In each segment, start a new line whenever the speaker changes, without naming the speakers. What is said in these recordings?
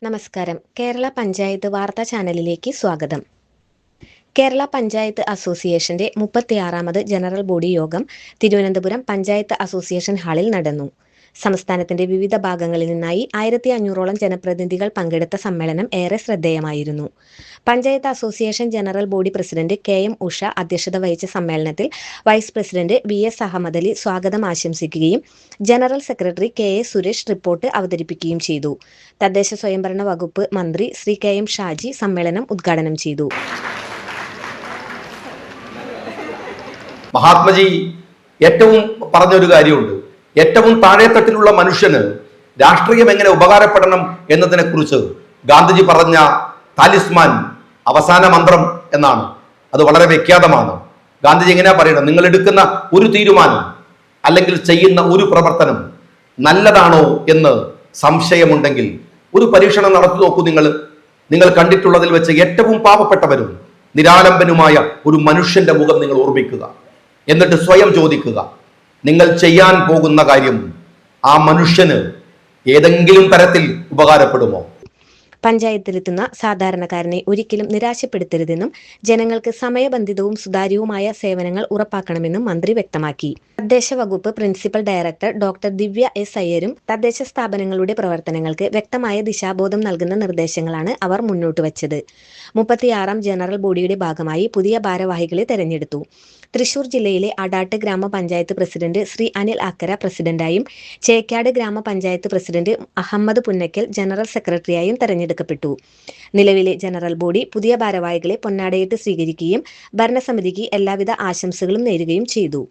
നമസ്കാരം. കേരള പഞ്ചായത്ത് വാർത്താ ചാനലിലേക്ക് സ്വാഗതം. കേരള പഞ്ചായത്ത് അസോസിയേഷന്റെ 36ാമത് ജനറൽ ബോഡി യോഗം തിരുവനന്തപുരം പഞ്ചായത്ത് അസോസിയേഷൻ ഹാളിൽ നടന്നു. സംസ്ഥാനത്തിന്റെ വിവിധ ഭാഗങ്ങളിൽ നിന്നായി 1500ഓളം ജനപ്രതിനിധികൾ പങ്കെടുത്ത സമ്മേളനം ഏറെ ശ്രദ്ധേയമായിരുന്നു. Panchayat association general body president KM Usha അധ്യക്ഷത വഹിച്ച സമ്മേളനത്തിൽ vice president VS Ahammed Ali സ്വാഗതം ആശംസിക്കുകയും general secretary KA Suresh report അവതരിപ്പിക്കുകയും ചെയ്തു. തദ്ദേശ സ്വയംഭരണ വകുപ്പ് മന്ത്രി ശ്രീ KM ഷാജി സമ്മേളനം ഉദ്ഘാടനം ചെയ്തു.
മഹാത്മജി ഏറ്റവും പറഞ്ഞൊരു കാര്യമുണ്ട്. ഏറ്റവും താഴെത്തട്ടിലുള്ള മനുഷ്യന് രാഷ്ട്രീയം എങ്ങനെ ഉപകാരപ്പെടണം എന്നതിനെ കുറിച്ച് ഗാന്ധിജി പറഞ്ഞ താലിസ്മാൻ അവസാന മന്ത്രം എന്നാണ്. അത് വളരെ വിഖ്യാതമാണ്. ഗാന്ധിജി എങ്ങനെയാ പറയുന്നത്? നിങ്ങൾ എടുക്കുന്ന ഒരു തീരുമാനം അല്ലെങ്കിൽ ചെയ്യുന്ന ഒരു പ്രവർത്തനം നല്ലതാണോ എന്ന് സംശയമുണ്ടെങ്കിൽ ഒരു പരീക്ഷണം നടത്തി നോക്കൂ. നിങ്ങൾ കണ്ടിട്ടുള്ളതിൽ വെച്ച് ഏറ്റവും പാവപ്പെട്ടവരും നിരാലംബനുമായ ഒരു മനുഷ്യന്റെ മുഖം നിങ്ങൾ ഓർമ്മിക്കുക. എന്നിട്ട് സ്വയം ചോദിക്കുക, നിങ്ങൾ ചെയ്യാൻ പോകുന്ന കാര്യം ആ മനുഷ്യന് ഏതെങ്കിലും തരത്തിൽ ഉപകാരപ്പെടുമോ?
പഞ്ചായത്തിലെത്തുന്ന സാധാരണക്കാരനെ ഒരിക്കലും നിരാശപ്പെടുത്തരുതെന്നും ജനങ്ങൾക്ക് സമയബന്ധിതവും സുതാര്യവുമായ സേവനങ്ങൾ ഉറപ്പാക്കണമെന്നും മന്ത്രി വ്യക്തമാക്കി. തദ്ദേശ വകുപ്പ് പ്രിൻസിപ്പൽ ഡയറക്ടർ ഡോക്ടർ ദിവ്യ S അയ്യരും തദ്ദേശ സ്ഥാപനങ്ങളുടെ പ്രവർത്തനങ്ങൾക്ക് വ്യക്തമായ ദിശാബോധം നൽകുന്ന നിർദ്ദേശങ്ങളാണ് അവർ മുന്നോട്ട് വച്ചത്. 36ാം ജനറൽ ബോഡിയുടെ ഭാഗമായി പുതിയ ഭാരവാഹികളെ തെരഞ്ഞെടുത്തു. തൃശൂർ ജില്ലയിലെ അടാട്ട് ഗ്രാമപഞ്ചായത്ത് പ്രസിഡന്റ് ശ്രീ അനിൽ അക്കര പ്രസിഡന്റായും ചേക്കാട് ഗ്രാമപഞ്ചായത്ത് പ്രസിഡന്റ് അഹമ്മദ് പുന്നക്കൽ ജനറൽ സെക്രട്ടറിയായും തെരഞ്ഞെടുക്കപ്പെട്ടു. നിലവിലെ ജനറൽ ബോഡി പുതിയ ഭാരവാഹികളെ പൊന്നാടയിട്ട് സ്വീകരിക്കുകയും ഭരണസമിതിക്ക് എല്ലാവിധ ആശംസകളും നേരുകയും ചെയ്തു.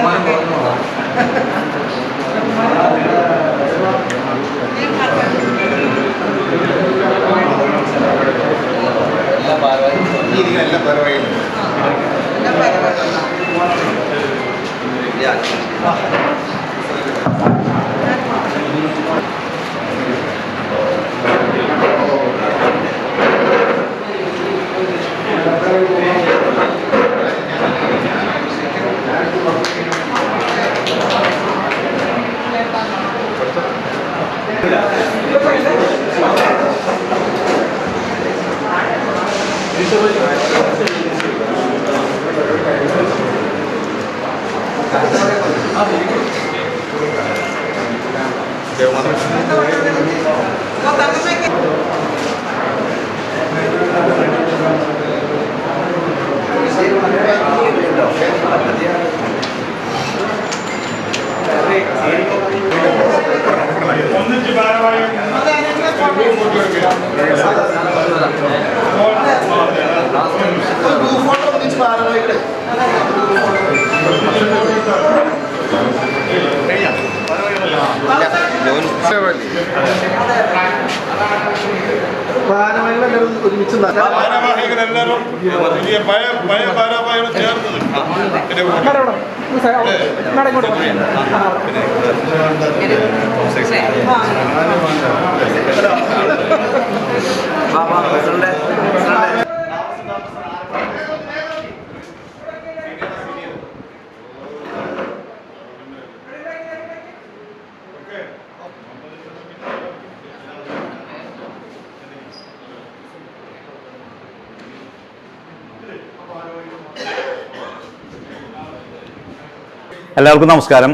എല്ലാവർക്കും നമസ്കാരം.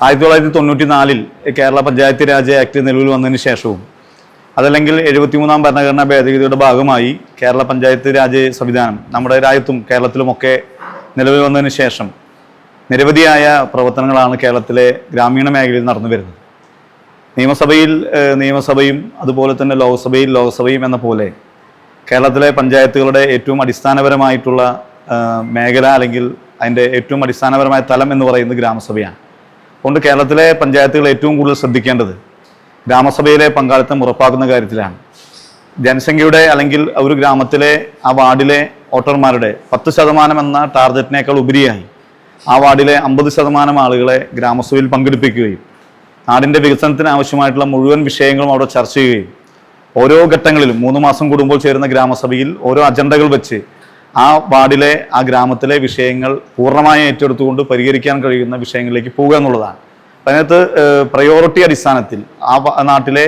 1994 കേരള പഞ്ചായത്ത് രാജ് ആക്ട് നിലവിൽ വന്നതിന് ശേഷവും അതല്ലെങ്കിൽ 73ാം ഭരണഘടനാ ഭേദഗതിയുടെ ഭാഗമായി കേരള പഞ്ചായത്ത് രാജ് സംവിധാനം നമ്മുടെ രാജ്യത്തും കേരളത്തിലുമൊക്കെ നിലവിൽ വന്നതിന് ശേഷം നിരവധിയായ പ്രവർത്തനങ്ങളാണ് കേരളത്തിലെ ഗ്രാമീണ മേഖലയിൽ നടന്നു വരുന്നത്. നിയമസഭയും അതുപോലെ തന്നെ ലോകസഭയും എന്ന പോലെ കേരളത്തിലെ പഞ്ചായത്തുകളുടെ ഏറ്റവും അടിസ്ഥാനപരമായിട്ടുള്ള മേഖല അല്ലെങ്കിൽ അതിൻ്റെ ഏറ്റവും അടിസ്ഥാനപരമായ തലം എന്ന് പറയുന്നത് ഗ്രാമസഭയാണ്. അതുകൊണ്ട് കേരളത്തിലെ പഞ്ചായത്തുകൾ ഏറ്റവും കൂടുതൽ ശ്രദ്ധിക്കേണ്ടത് ഗ്രാമസഭയിലെ പങ്കാളിത്തം ഉറപ്പാക്കുന്ന കാര്യത്തിലാണ്. ജനസംഖ്യയുടെ അല്ലെങ്കിൽ ഒരു ഗ്രാമത്തിലെ ആ വാർഡിലെ വോട്ടർമാരുടെ 10% എന്ന ടാർഗറ്റിനേക്കാൾ ഉപരിയായി ആ വാർഡിലെ 50% ആളുകളെ ഗ്രാമസഭയിൽ പങ്കെടുപ്പിക്കുകയും നാടിൻ്റെ വികസനത്തിന് ആവശ്യമായിട്ടുള്ള മുഴുവൻ വിഷയങ്ങളും അവിടെ ചർച്ച ചെയ്യുകയും ഓരോ ഘട്ടങ്ങളിലും 3 മാസം കൂടുമ്പോൾ ചേരുന്ന ഗ്രാമസഭയിൽ ഓരോ അജണ്ടകൾ വെച്ച് ആ വാർഡിലെ ആ ഗ്രാമത്തിലെ വിഷയങ്ങൾ പൂർണ്ണമായി ഏറ്റെടുത്തുകൊണ്ട് പരിഹരിക്കാൻ കഴിയുന്ന വിഷയങ്ങളിലേക്ക് പോകുക എന്നുള്ളതാണ്. അതിനകത്ത് പ്രയോറിറ്റി അടിസ്ഥാനത്തിൽ നാട്ടിലെ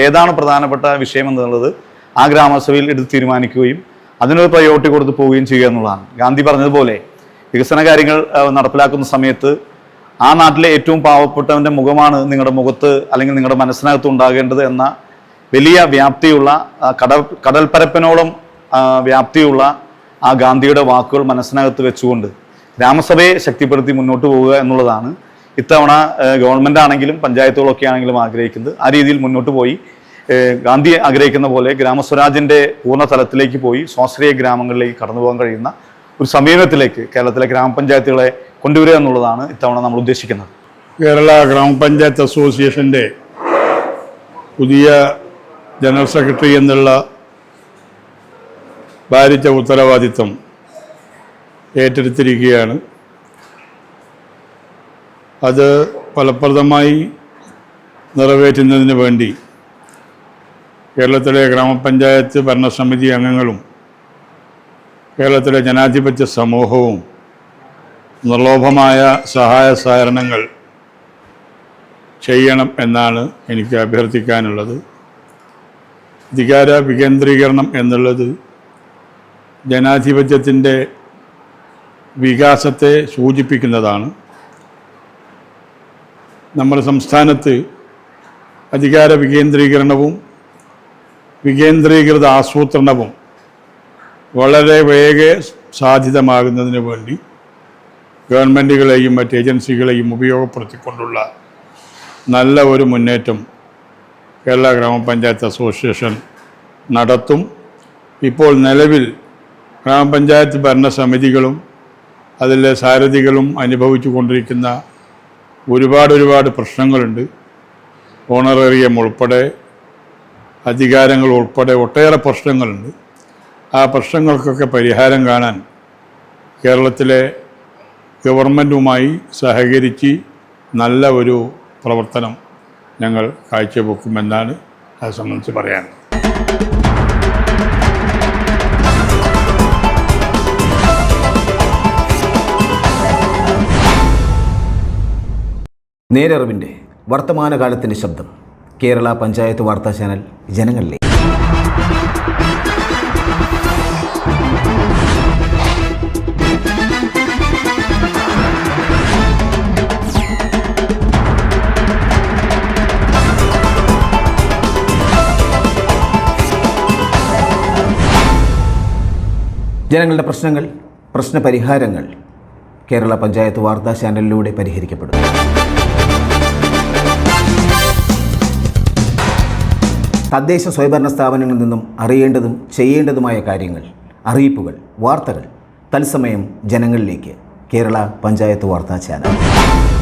ഏതാണ് പ്രധാനപ്പെട്ട വിഷയം എന്നുള്ളത് ആ ഗ്രാമസഭയിൽ എടുത്ത് തീരുമാനിക്കുകയും അതിനൊരു പ്രയോറിറ്റി കൊടുത്ത് പോവുകയും ചെയ്യുക എന്നുള്ളതാണ്. ഗാന്ധി പറഞ്ഞതുപോലെ വികസന കാര്യങ്ങൾ നടപ്പിലാക്കുന്ന സമയത്ത് ആ നാട്ടിലെ ഏറ്റവും പാവപ്പെട്ടവൻ്റെ മുഖമാണ് നിങ്ങളുടെ മുഖത്ത് അല്ലെങ്കിൽ നിങ്ങളുടെ മനസ്സിനകത്ത് ഉണ്ടാകേണ്ടത് എന്ന വലിയ വ്യാപ്തിയുള്ള കടൽപ്പരപ്പിനോളം വ്യാപ്തിയുള്ള ആ ഗാന്ധിയുടെ വാക്കുകൾ മനസ്സിനകത്ത് വെച്ചുകൊണ്ട് ഗ്രാമസഭയെ ശക്തിപ്പെടുത്തി മുന്നോട്ട് പോവുക എന്നുള്ളതാണ് ഇത്തവണ ഗവൺമെൻറ് ആണെങ്കിലും പഞ്ചായത്തുകളൊക്കെ ആണെങ്കിലും ആഗ്രഹിക്കുന്നത്. ആ രീതിയിൽ മുന്നോട്ട് പോയി ഗാന്ധി ആഗ്രഹിക്കുന്ന പോലെ ഗ്രാമസ്വരാജിൻ്റെ പൂർണ്ണ തലത്തിലേക്ക് പോയി സ്വാശ്രയ ഗ്രാമങ്ങളിലേക്ക് കടന്നു പോകാൻ കഴിയുന്ന ഒരു സമീപനത്തിലേക്ക് കേരളത്തിലെ ഗ്രാമപഞ്ചായത്തുകളെ കൊണ്ടുവരിക എന്നുള്ളതാണ് ഇത്തവണ നമ്മൾ ഉദ്ദേശിക്കുന്നത്.
കേരള ഗ്രാമപഞ്ചായത്ത് അസോസിയേഷൻ്റെ പുതിയ ജനറൽ സെക്രട്ടറി എന്നുള്ള ഭാരിച്ച ഉത്തരവാദിത്വം ഏറ്റെടുത്തിരിക്കുകയാണ്. അത് ഫലപ്രദമായി നിറവേറ്റുന്നതിന് വേണ്ടി കേരളത്തിലെ ഗ്രാമപഞ്ചായത്ത് ഭരണസമിതി അംഗങ്ങളും കേരളത്തിലെ ജനാധിപത്യ സമൂഹവും നിർലോഭമായ സഹായ സഹകരണങ്ങൾ ചെയ്യണം എന്നാണ് എനിക്ക് അഭ്യർത്ഥിക്കാനുള്ളത്. അധികാര വികേന്ദ്രീകരണം എന്നുള്ളത് ജനാധിപത്യത്തിൻ്റെ വികാസത്തെ സൂചിപ്പിക്കുന്നതാണ്. നമ്മുടെ സംസ്ഥാനത്ത് അധികാര വികേന്ദ്രീകരണവും വികേന്ദ്രീകൃത ആസൂത്രണവും വളരെ സാധ്യതമാകുന്നതിന് വേണ്ടി ഗവൺമെൻറ്റുകളെയും മറ്റ് ഏജൻസികളെയും ഉപയോഗപ്പെടുത്തിക്കൊണ്ടുള്ള നല്ല ഒരു മുന്നേറ്റം കേരള ഗ്രാമപഞ്ചായത്ത് അസോസിയേഷൻ നടത്തും. ഇപ്പോൾ നിലവിൽ ഗ്രാമപഞ്ചായത്ത് ഭരണസമിതികളും അതിലെ സാരഥികളും അനുഭവിച്ചു കൊണ്ടിരിക്കുന്ന ഒരുപാട് പ്രശ്നങ്ങളുണ്ട്. ഓണറേറിയം ഉൾപ്പെടെ അധികാരങ്ങൾ ഉൾപ്പെടെ ഒട്ടേറെ പ്രശ്നങ്ങളുണ്ട്. ആ പ്രശ്നങ്ങൾക്കൊക്കെ പരിഹാരം കാണാൻ കേരളത്തിലെ ഗവൺമെൻറ്റുമായി സഹകരിച്ച് നല്ല ഒരു പ്രവർത്തനം ഞങ്ങൾ കാഴ്ചവെക്കുമെന്നാണ് അത് സംബന്ധിച്ച് പറയാനുള്ളത്.
നേരറിവിൻ്റെ വർത്തമാനകാലത്തിൻ്റെ ശബ്ദം കേരള പഞ്ചായത്ത് വാർത്താ ചാനൽ ജനങ്ങളിലേക്ക്. ജനങ്ങളുടെ പ്രശ്നങ്ങൾ, പ്രശ്നപരിഹാരങ്ങൾ കേരള പഞ്ചായത്ത് വാർത്താ ചാനലിലൂടെ പരിഹരിക്കപ്പെടും. തദ്ദേശ സ്വയംഭരണ സ്ഥാപനങ്ങളിൽ നിന്നും അറിയേണ്ടതും ചെയ്യേണ്ടതുമായ കാര്യങ്ങൾ, അറിയിപ്പുകൾ, വാർത്തകൾ തത്സമയം ജനങ്ങളിലേക്ക് കേരള പഞ്ചായത്ത് വാർത്താ ചാനൽ.